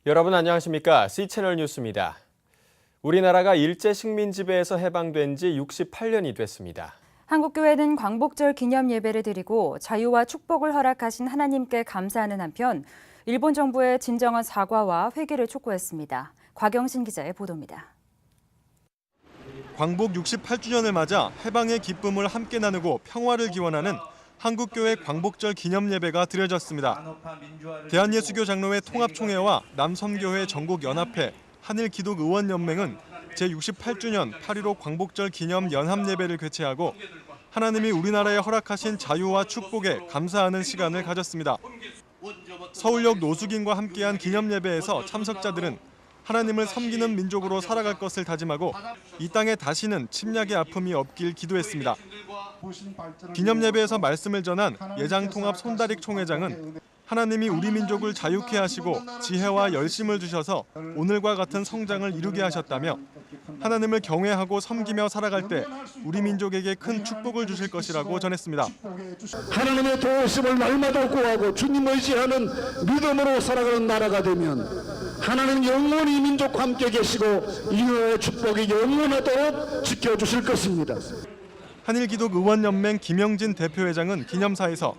여러분 안녕하십니까? C채널 뉴스입니다. 우리나라가 일제 식민 지배에서 해방된 지 68년이 됐습니다. 한국교회는 광복절 기념 예배를 드리고 자유와 축복을 허락하신 하나님께 감사하는 한편 일본 정부의 진정한 사과와 회개를 촉구했습니다. 곽영신 기자의 보도입니다. 광복 68주년을 맞아 해방의 기쁨을 함께 나누고 평화를 기원하는 한국교회 광복절 기념 예배가 드려졌습니다. 대한예수교 장로회 통합총회와 남섬교회 전국연합회, 한일기독의원연맹은 제68주년 8.15 광복절 기념 연합 예배를 개최하고 하나님이 우리나라에 허락하신 자유와 축복에 감사하는 시간을 가졌습니다. 서울역 노숙인과 함께한 기념 예배에서 참석자들은 하나님을 섬기는 민족으로 살아갈 것을 다짐하고 이 땅에 다시는 침략의 아픔이 없길 기도했습니다. 기념 예배에서 말씀을 전한 예장통합 손다릭 총회장은 하나님이 우리 민족을 자유케 하시고 지혜와 열심을 주셔서 오늘과 같은 성장을 이루게 하셨다며 하나님을 경외하고 섬기며 살아갈 때 우리 민족에게 큰 축복을 주실 것이라고 전했습니다. 하나님의 도우심을 날마다 구하고 주님 의지하는 믿음으로 살아가는 나라가 되면 하나님 영원히 민족과 함께 계시고 이 나라의 축복이 영원하도록 지켜주실 것입니다. 한일기독의원연맹 김영진 대표회장은 기념사에서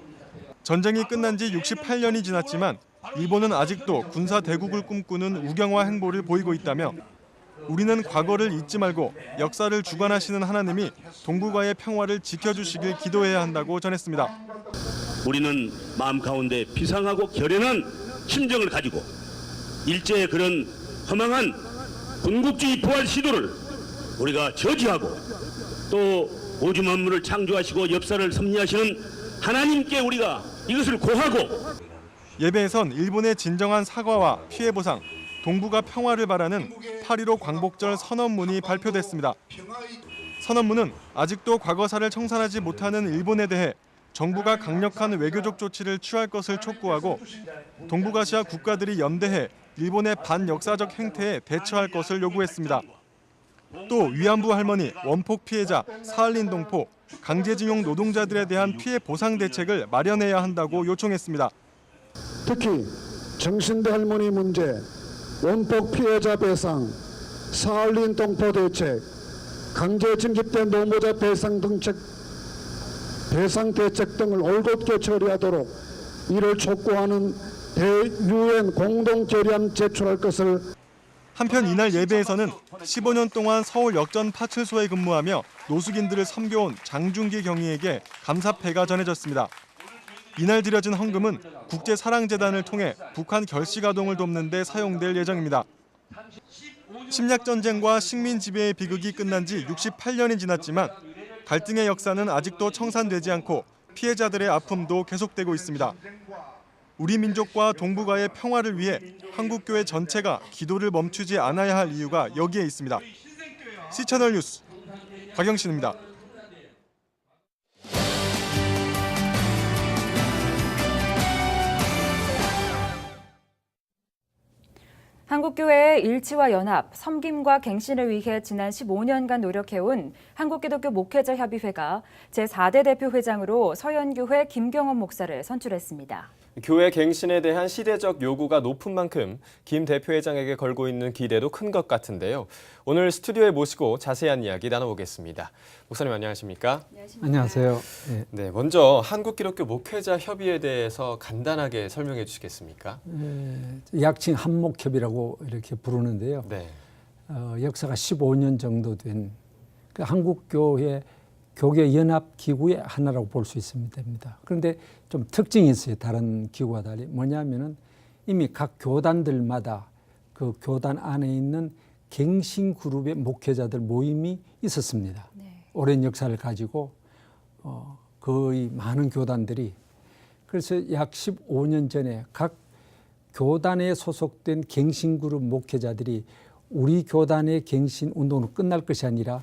전쟁이 끝난 지 68년이 지났지만 일본은 아직도 군사 대국을 꿈꾸는 우경화 행보를 보이고 있다며 우리는 과거를 잊지 말고 역사를 주관하시는 하나님이 동북아의 평화를 지켜주시길 기도해야 한다고 전했습니다. 우리는 마음 가운데 비상하고 결연한 심정을 가지고 일제의 그런 허망한 군국주의 부활 시도를 우리가 저지하고 또 우주 만물을 창조하시고 역사를 섭리하시는 하나님께 우리가 이것을 고하고 예배에선 일본의 진정한 사과와 피해 보상, 동북아 평화를 바라는 8.15 광복절 선언문이 발표됐습니다. 선언문은 아직도 과거사를 청산하지 못하는 일본에 대해 정부가 강력한 외교적 조치를 취할 것을 촉구하고 동북아시아 국가들이 연대해 일본의 반역사적 행태에 대처할 것을 요구했습니다. 또 위안부 할머니, 원폭 피해자, 사할린 동포, 강제징용 노동자들에 대한 피해 보상 대책을 마련해야 한다고 요청했습니다. 특히 정신대 할머니 문제, 원폭 피해자 배상, 사할린 동포 대책, 강제 징집된 노무자 배상 대책 등을 올곧게 처리하도록 이를 촉구하는 대유엔 공동 결의안 제출할 것을. 한편 이날 예배에서는 15년 동안 서울 역전 파출소에 근무하며 노숙인들을 섬겨온 장준기 경위에게 감사패가 전해졌습니다. 이날 드려진 헌금은 국제사랑재단을 통해 북한 결시가동을 돕는 데 사용될 예정입니다. 침략전쟁과 식민지배의 비극이 끝난 지 68년이 지났지만 갈등의 역사는 아직도 청산되지 않고 피해자들의 아픔도 계속되고 있습니다. 우리 민족과 동북아의 평화를 위해 한국교회 전체가 기도를 멈추지 않아야 할 이유가 여기에 있습니다. C채널 뉴스 곽영신입니다. 한국교회의 일치와 연합, 섬김과 갱신을 위해 지난 15년간 노력해온 한국기독교 목회자협의회가 제4대 대표회장으로 서연교회 김경원 목사를 선출했습니다. 교회 갱신에 대한 시대적 요구가 높은 만큼 김 대표회장에게 걸고 있는 기대도 큰 것 같은데요. 오늘 스튜디오에 모시고 자세한 이야기 나눠보겠습니다. 목사님 안녕하십니까? 안녕하세요. 네, 먼저 한국기독교 목회자협의회에 대해서 간단하게 설명해 주시겠습니까? 약칭 한목협이라고 이렇게 부르는데요. 네. 역사가 15년 정도 된 그 한국교회 교계연합기구의 하나라고 볼 수 있습니다. 그런데 좀 특징이 있어요. 다른 기구와 달리. 뭐냐면은 이미 각 교단들마다 그 교단 안에 있는 갱신그룹의 목회자들 모임이 있었습니다. 네. 오랜 역사를 가지고 거의 많은 교단들이 그래서 약 15년 전에 각 교단에 소속된 갱신그룹 목회자들이 우리 교단의 갱신 운동은 끝날 것이 아니라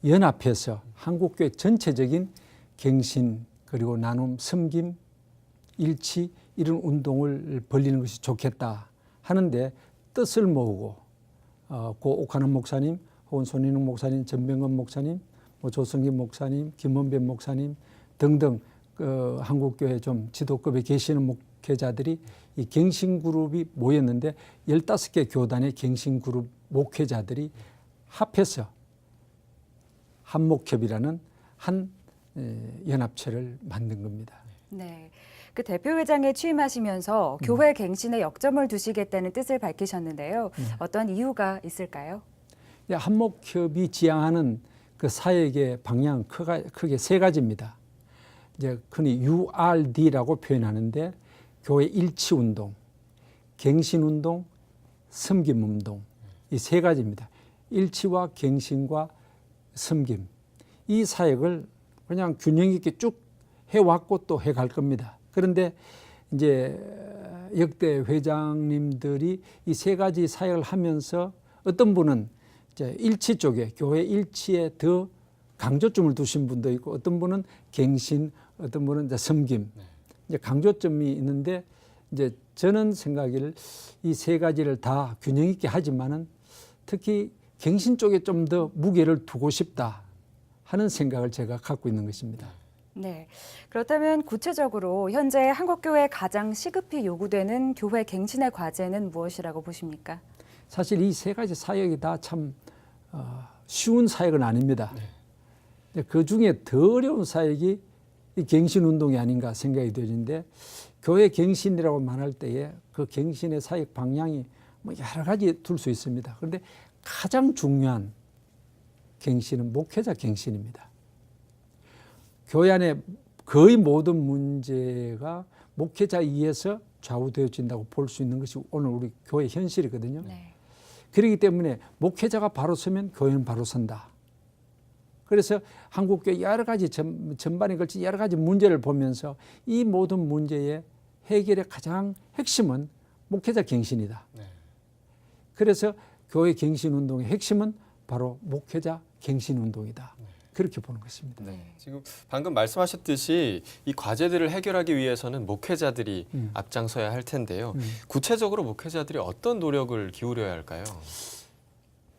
연합해서 한국교회 전체적인 갱신 그리고 나눔, 섬김, 일치 이런 운동을 벌리는 것이 좋겠다 하는데 뜻을 모으고 고 옥하는 목사님, 혹은 손인웅 목사님, 전병건 목사님, 조성김 목사님, 김원배 목사님 등등 한국교회 좀 지도급에 계시는 목회자들이 이 갱신그룹이 모였는데 15개 교단의 갱신그룹 목회자들이 합해서 한목협이라는 한 연합체를 만든 겁니다. 네. 그 대표회장에 취임하시면서 교회 갱신에 역점을 두시겠다는 뜻을 밝히셨는데요. 어떤 이유가 있을까요? 한목협이 지향하는 그 사역의 방향은 크게 세 가지입니다. 이제 흔히 URD라고 표현하는데 교회 일치운동, 갱신운동, 섬김운동 이 세 가지입니다. 일치와 갱신과 섬김 이 사역을 그냥 균형 있게 쭉 해왔고 또 해갈 겁니다. 그런데 이제 역대 회장님들이 이 세 가지 사역을 하면서 어떤 분은 이제 일치 쪽에 교회 일치에 더 강조점을 두신 분도 있고 어떤 분은 갱신, 어떤 분은 이제 섬김, 이제 강조점이 있는데 이제 저는 생각을 이 세 가지를 다 균형 있게 하지만은 특히 갱신 쪽에 좀 더 무게를 두고 싶다 하는 생각을 제가 갖고 있는 것입니다. 네. 그렇다면 구체적으로 현재 한국교회에 가장 시급히 요구되는 교회 갱신의 과제는 무엇이라고 보십니까? 사실 이 세 가지 사역이 다 참 쉬운 사역은 아닙니다. 그 중에 더 어려운 사역이 이 갱신운동이 아닌가 생각이 되는데 교회 갱신이라고 말할 때에 그 갱신의 사역 방향이 뭐 여러 가지 둘 수 있습니다. 그런데 가장 중요한 갱신은 목회자 갱신입니다. 교회 안에 거의 모든 문제가 목회자에 의해서 좌우되어진다고 볼 수 있는 것이 오늘 우리 교회 현실이거든요. 네. 그렇기 때문에 목회자가 바로 서면 교회는 바로 선다. 그래서 한국교회 여러 가지 전반에 걸친 여러 가지 문제를 보면서 이 모든 문제의 해결의 가장 핵심은 목회자 갱신이다. 네. 그래서 교회 갱신운동의 핵심은 바로 목회자 갱신운동이다. 그렇게 보는 것입니다. 네. 지금 방금 말씀하셨듯이 이 과제들을 해결하기 위해서는 목회자들이 앞장서야 할 텐데요. 구체적으로 목회자들이 어떤 노력을 기울여야 할까요?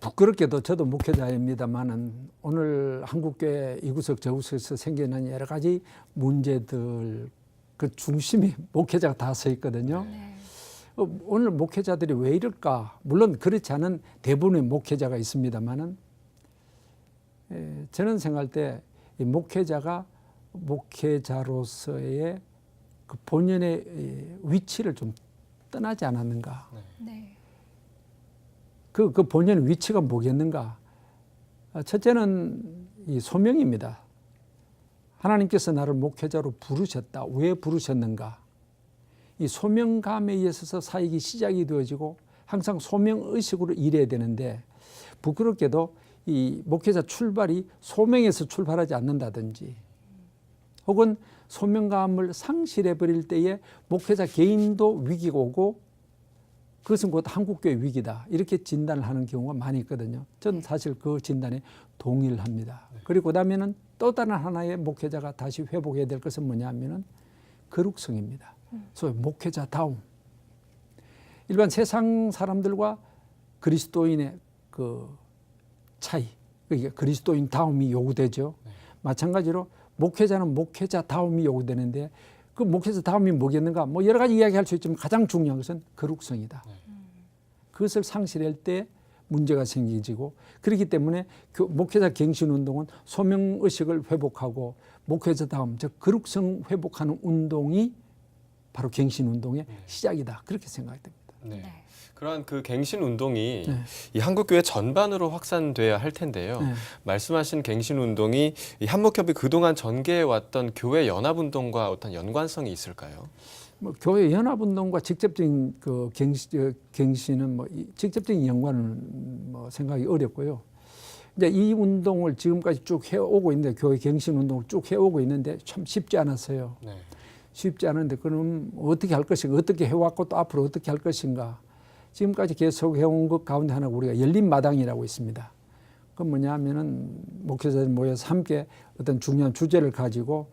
부끄럽게도 저도 목회자입니다만은 오늘 한국교회 이구석 저구석에서 생겨난 여러 가지 문제들 그 중심에 목회자가 다 서 있거든요. 네. 오늘 목회자들이 왜 이럴까? 물론 그렇지 않은 대부분의 목회자가 있습니다만은 저는 생각할 때 이 목회자가 목회자로서의 그 본연의 위치를 좀 떠나지 않았는가? 네. 그 본연의 위치가 뭐겠는가? 첫째는 이 소명입니다. 하나님께서 나를 목회자로 부르셨다. 왜 부르셨는가? 이 소명감에 의해서 사역이 시작이 되어지고 항상 소명의식으로 일해야 되는데 부끄럽게도 이 목회자 출발이 소명에서 출발하지 않는다든지 혹은 소명감을 상실해 버릴 때에 목회자 개인도 위기가 오고 그것은 곧 한국교회 위기다 이렇게 진단을 하는 경우가 많이 있거든요. 저는 사실 그 진단에 동의를 합니다. 그리고 그다음에는 또 다른 하나의 목회자가 다시 회복해야 될 것은 뭐냐 하면은 거룩성입니다. 소위 목회자다움. 일반 세상 사람들과 그리스도인의 그 차이, 그러니까 그리스도인다움이 요구되죠. 마찬가지로 목회자는 목회자다움이 요구되는데 그 목회자다움이 뭐겠는가? 뭐 여러 가지 이야기할 수 있지만 가장 중요한 것은 거룩성이다. 그것을 상실할 때 문제가 생기지고 그렇기 때문에 목회자 갱신운동은 소명의식을 회복하고 목회자다움, 즉 거룩성 회복하는 운동이 바로 갱신운동의 시작이다. 그렇게 생각이 됩니다. 네. 네. 그러한 그 갱신 운동이 네. 이 한국교회 전반으로 확산돼야 할 텐데요. 네. 말씀하신 갱신 운동이 이 한목협이 그동안 전개해 왔던 교회 연합 운동과 어떤 연관성이 있을까요? 뭐 교회 연합운동과 직접적인 그 갱신은 뭐 직접적인 연관은 뭐 생각이 어렵고요. 이제 이 운동을 지금까지 쭉 해오고 있는데 교회 갱신 운동을 쭉 해오고 있는데 참 쉽지 않았어요. 네. 쉽지 않은데 그럼 어떻게 할 것인가, 어떻게 해왔고 또 앞으로 어떻게 할 것인가. 지금까지 계속 해온 것 가운데 하나 우리가 열린 마당이라고 있습니다. 그건 뭐냐 하면은 목회자들 모여서 함께 어떤 중요한 주제를 가지고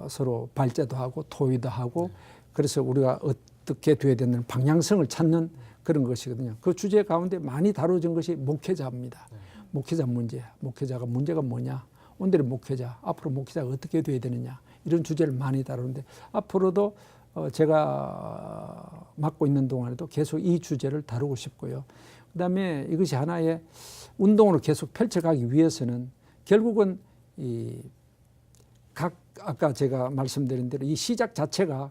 서로 발제도 하고 토의도 하고 그래서 우리가 어떻게 돼야 되는 방향성을 찾는 그런 것이거든요. 그 주제 가운데 많이 다뤄진 것이 목회자입니다. 목회자 문제, 목회자가 문제가 뭐냐, 오늘의 목회자, 앞으로 목회자가 어떻게 돼야 되느냐 이런 주제를 많이 다루는데 앞으로도 제가 맡고 있는 동안에도 계속 이 주제를 다루고 싶고요. 그다음에 이것이 하나의 운동으로 계속 펼쳐가기 위해서는 결국은 아까 제가 말씀드린 대로 이 시작 자체가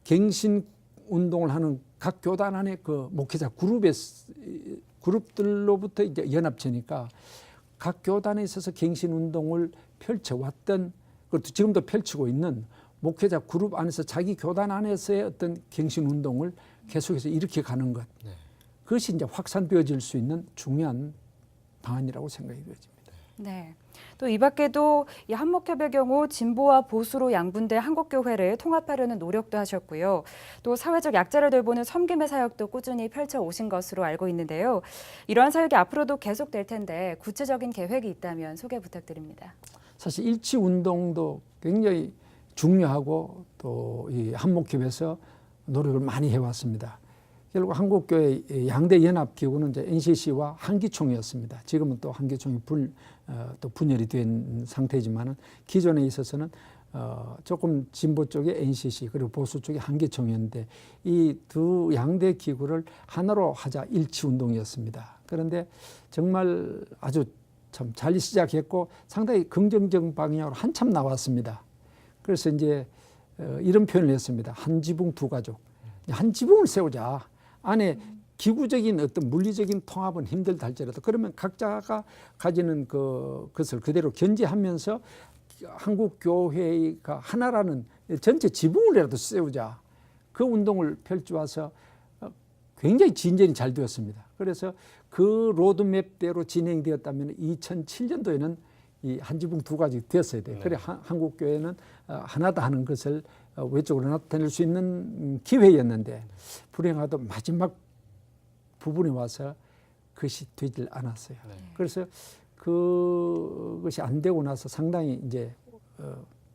갱신 운동을 하는 각 교단 안의 그 목회자 그룹들로부터 이제 연합체니까 각 교단에 있어서 갱신 운동을 펼쳐왔던, 그것도 지금도 펼치고 있는 목회자 그룹 안에서 자기 교단 안에서의 어떤 갱신 운동을 계속해서 일으켜 가는 것. 네. 그것이 이제 확산되어질 수 있는 중요한 방안이라고 생각이 되어집니다. 네. 또 이 밖에도 이 한목협의 경우 진보와 보수로 양분된 한국교회를 통합하려는 노력도 하셨고요. 또 사회적 약자를 돌보는 섬김의 사역도 꾸준히 펼쳐오신 것으로 알고 있는데요. 이러한 사역이 앞으로도 계속될 텐데 구체적인 계획이 있다면 소개 부탁드립니다. 사실 일치운동도 굉장히 중요하고 또 이 한목협에서 노력을 많이 해왔습니다. 결국 한국교회 양대 연합기구는 이제 NCC와 한기총이었습니다. 지금은 또 한기총이 또 분열이 된 상태지만은 기존에 있어서는 조금 진보 쪽에 NCC 그리고 보수 쪽에 한기총이었는데 이 두 양대 기구를 하나로 하자 일치운동이었습니다. 그런데 정말 아주 참 잘 시작했고 상당히 긍정적 방향으로 한참 나왔습니다. 그래서 이제 이런 표현을 했습니다. 한 지붕 두 가족. 한 지붕을 세우자. 안에 기구적인 어떤 물리적인 통합은 힘들다 할지라도 그러면 각자가 가지는 그것을 그대로 견지하면서 한국 교회가 하나라는 전체 지붕을이라도 세우자. 그 운동을 펼쳐와서 굉장히 진전이 잘 되었습니다. 그래서 그 로드맵대로 진행되었다면 2007년도에는 이 한 지붕 두 가지 되었어야 돼요. 그래 한국 교회는 하나다 하는 것을 외적으로 나타낼 수 있는 기회였는데 불행하도 마지막 부분에 와서 그것이 되질 않았어요. 그래서 그것이 안 되고 나서 상당히 이제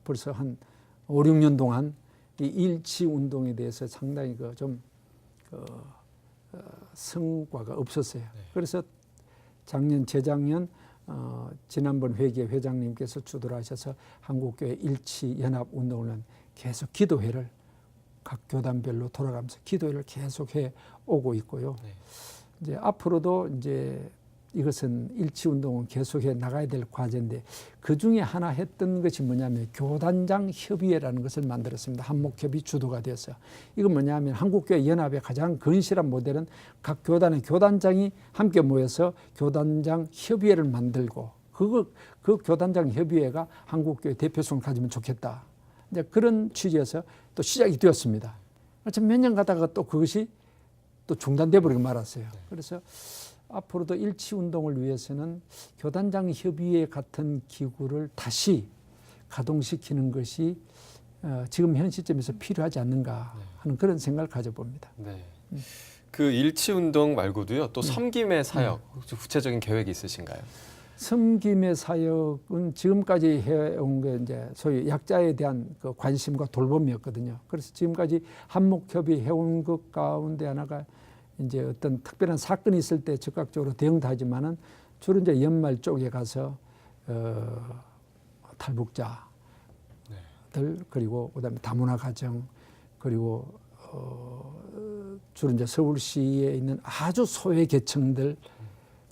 벌써 한 5, 6년 동안 이 일치 운동에 대해서 상당히 좀 성과가 없었어요. 그래서 작년, 재작년 지난번 회계 회장님께서 주도를 하셔서 한국교회 일치연합운동을 계속 기도회를 각 교단별로 돌아가면서 기도회를 계속해 오고 있고요. 이제 앞으로도 이제 이것은 일치운동은 계속해 나가야 될 과제인데 그 중에 하나 했던 것이 뭐냐면 교단장 협의회라는 것을 만들었습니다. 한목협이 주도가 되어서 이건 뭐냐면 한국교회 연합의 가장 건실한 모델은 각 교단의 교단장이 함께 모여서 교단장 협의회를 만들고 그 교단장 협의회가 한국교회 대표성을 가지면 좋겠다. 이제 그런 취지에서 또 시작이 되었습니다. 몇 년 가다가 또 그것이 또 중단돼 버리고 말았어요. 그래서 앞으로도 일치운동을 위해서는 교단장 협의회 같은 기구를 다시 가동시키는 것이 지금 현 시점에서 필요하지 않는가 하는 그런 생각을 가져봅니다. 네. 그 일치운동 말고도요, 또 섬김의 사역, 혹시 구체적인 계획이 있으신가요? 섬김의 사역은 지금까지 해온 게 이제 소위 약자에 대한 그 관심과 돌봄이었거든요. 그래서 지금까지 한목협이 해온 것 가운데 하나가 이제 어떤 특별한 사건이 있을 때 즉각적으로 대응도 하지만은 주로 이제 연말 쪽에 가서 탈북자들 그리고 그다음에 다문화 가정 그리고 주로 이제 서울시에 있는 아주 소외 계층들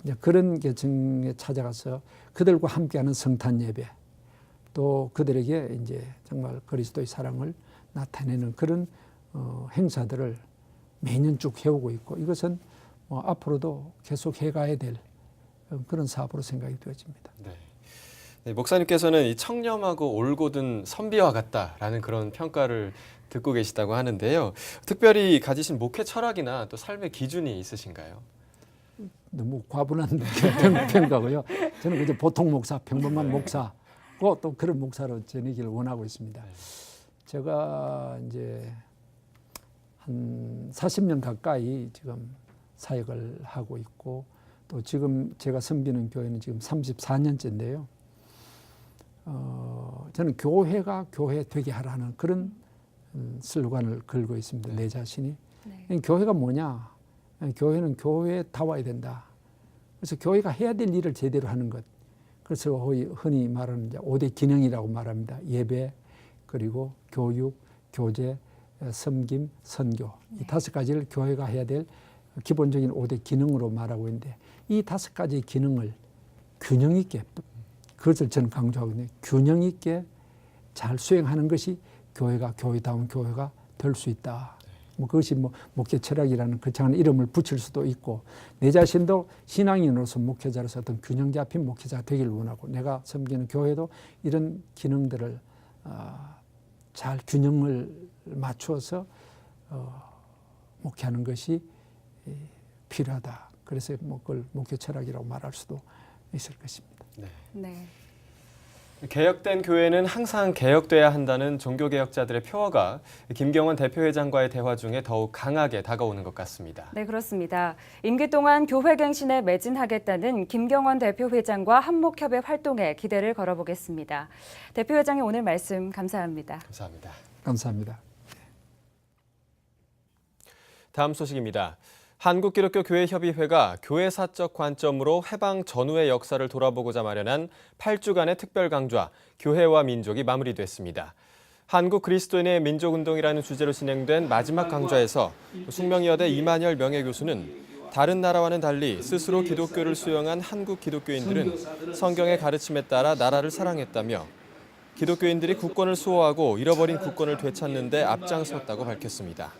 이제 그런 계층에 찾아가서 그들과 함께하는 성탄 예배 또 그들에게 이제 정말 그리스도의 사랑을 나타내는 그런 행사들을 매년 쭉 해오고 있고 이것은 앞으로도 계속 해가야 될 그런 사업으로 생각이 되어집니다. 네. 네, 목사님께서는 이 청렴하고 올곧은 선비와 같다라는 그런 평가를 듣고 계시다고 하는데요. 특별히 가지신 목회 철학이나 또 삶의 기준이 있으신가요? 너무 과분한 평가고요. 저는 그저 보통 목사, 평범한 목사고 또 그런 목사로 지내기를 원하고 있습니다. 제가 이제 한 40년 가까이 지금 사역을 하고 있고 또 지금 제가 섬기는 교회는 지금 34년째인데요. 저는 교회가 교회 되게 하라는 그런 슬로건을 걸고 있습니다. 내 자신이. 교회가 뭐냐? 교회는 교회다워야 된다. 그래서 교회가 해야 될 일을 제대로 하는 것. 그래서 흔히 말하는 5대 기능이라고 말합니다. 예배, 그리고 교육, 교제, 섬김, 선교 이 5가지를 교회가 해야 될 기본적인 5대 기능으로 말하고 있는데 이 5가지 기능을 균형 있게 그것을 저는 강조하거든요. 균형 있게 잘 수행하는 것이 교회가 교회다운 교회가 될 수 있다. 뭐 그것이 뭐 목회 철학이라는 거창한 이름을 붙일 수도 있고 내 자신도 신앙인으로서 목회자로서 어떤 균형 잡힌 목회자가 되길 원하고 내가 섬기는 교회도 이런 기능들을 잘 균형을 맞추어서 목회하는 것이 필요하다. 그래서 뭐 그걸 목회 철학이라고 말할 수도 있을 것입니다. 네. 개혁된 교회는 항상 개혁돼야 한다는 종교개혁자들의 표어가 김경원 대표회장과의 대화 중에 더욱 강하게 다가오는 것 같습니다. 네, 그렇습니다. 임기 동안 교회 갱신에 매진하겠다는 김경원 대표회장과 한목협의 활동에 기대를 걸어보겠습니다. 대표회장의 오늘 말씀 감사합니다. 감사합니다. 감사합니다. 다음 소식입니다. 한국기독교교회협의회가 교회사적 관점으로 해방 전후의 역사를 돌아보고자 마련한 8주간의 특별 강좌 교회와 민족이 마무리됐습니다. 한국 그리스도인의 민족운동이라는 주제로 진행된 마지막 강좌에서 숙명여대 이만열 명예교수는 다른 나라와는 달리 스스로 기독교를 수용한 한국 기독교인들은 성경의 가르침에 따라 나라를 사랑했다며 기독교인들이 국권을 수호하고 잃어버린 국권을 되찾는 데 앞장섰다고 밝혔습니다.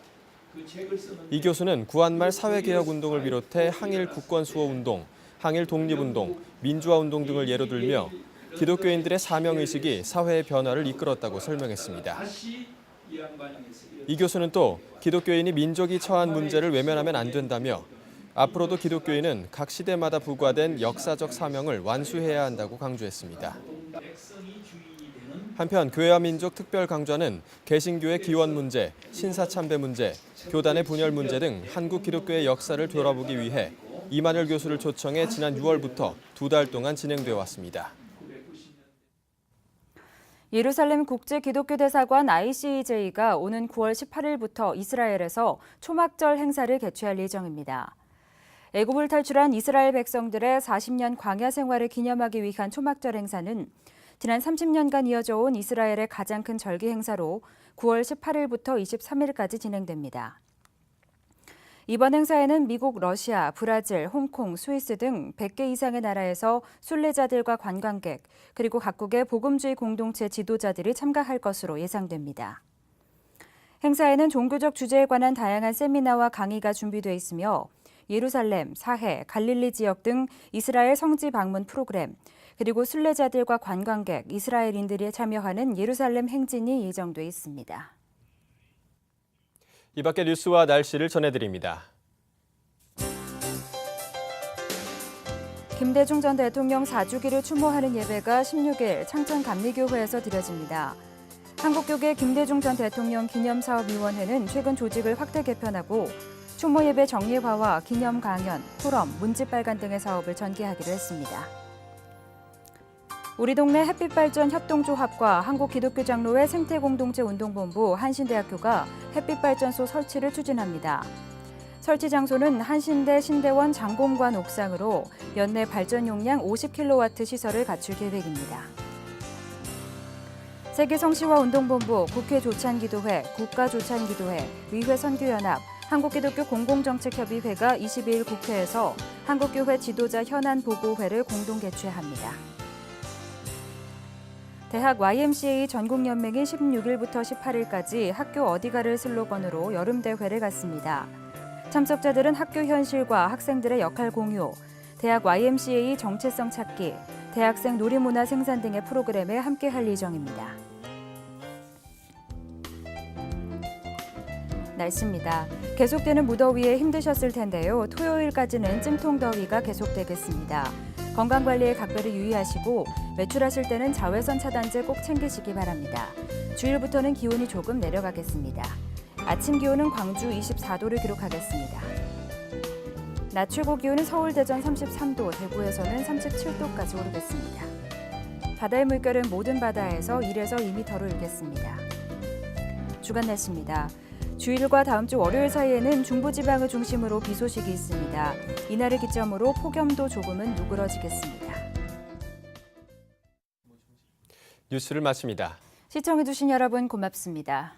이 교수는 구한말 사회개혁운동을 비롯해 항일 국권수호운동, 항일 독립운동, 민주화운동 등을 예로 들며 기독교인들의 사명의식이 사회의 변화를 이끌었다고 설명했습니다. 이 교수는 또 기독교인이 민족이 처한 문제를 외면하면 안 된다며 앞으로도 기독교인은 각 시대마다 부과된 역사적 사명을 완수해야 한다고 강조했습니다. 한편 교회와 민족 특별 강좌는 개신교의 기원 문제, 신사참배 문제, 교단의 분열 문제 등 한국 기독교의 역사를 돌아보기 위해 이만열 교수를 초청해 지난 6월부터 2달 동안 진행되어 왔습니다. 예루살렘 국제기독교대사관 ICEJ가 오는 9월 18일부터 이스라엘에서 초막절 행사를 개최할 예정입니다. 애굽을 탈출한 이스라엘 백성들의 40년 광야 생활을 기념하기 위한 초막절 행사는 지난 30년간 이어져 온 이스라엘의 가장 큰 절기 행사로 9월 18일부터 23일까지 진행됩니다. 이번 행사에는 미국, 러시아, 브라질, 홍콩, 스위스 등 100개 이상의 나라에서 순례자들과 관광객, 그리고 각국의 복음주의 공동체 지도자들이 참가할 것으로 예상됩니다. 행사에는 종교적 주제에 관한 다양한 세미나와 강의가 준비되어 있으며 예루살렘, 사해, 갈릴리 지역 등 이스라엘 성지 방문 프로그램, 그리고 순례자들과 관광객, 이스라엘인들이 참여하는 예루살렘 행진이 예정돼 있습니다. 이 밖의 뉴스와 날씨를 전해드립니다. 김대중 전 대통령 4주기를 추모하는 예배가 16일 창천감리교회에서 드려집니다. 한국교계 김대중 전 대통령 기념사업위원회는 최근 조직을 확대 개편하고 추모 예배 정례화와 기념 강연, 토론, 문지빨간 등의 사업을 전개하기로 했습니다. 우리 동네 햇빛발전 협동조합과 한국기독교장로회 생태공동체 운동본부 한신대학교가 햇빛발전소 설치를 추진합니다. 설치 장소는 한신대 신대원 장공관 옥상으로 연내 발전 용량 50kW 시설을 갖출 계획입니다. 세계성시화운동본부, 국회조찬기도회, 국가조찬기도회, 의회선교연합, 한국기독교 공공정책협의회가 22일 국회에서 한국교회 지도자 현안 보고회를 공동 개최합니다. 대학 YMCA 전국연맹이 16일부터 18일까지 학교 어디가를 슬로건으로 여름대회를 갖습니다. 참석자들은 학교 현실과 학생들의 역할 공유, 대학 YMCA 정체성 찾기, 대학생 놀이문화 생산 등의 프로그램에 함께할 예정입니다. 날씨입니다. 계속되는 무더위에 힘드셨을 텐데요. 토요일까지는 찜통더위가 계속되겠습니다. 건강관리에 각별히 유의하시고 외출하실 때는 자외선 차단제 꼭 챙기시기 바랍니다. 주일부터는 기온이 조금 내려가겠습니다. 아침 기온은 광주 24도를 기록하겠습니다. 낮 최고 기온은 서울, 대전 33도, 대구에서는 37도까지 오르겠습니다. 바다의 물결은 모든 바다에서 1에서 2m로 일겠습니다. 주간 날씨입니다. 주일과 다음 주 월요일 사이에는 중부지방을 중심으로 비 소식이 있습니다. 이날을 기점으로 폭염도 조금은 누그러지겠습니다. 뉴스를 마칩니다. 시청해주신 여러분 고맙습니다.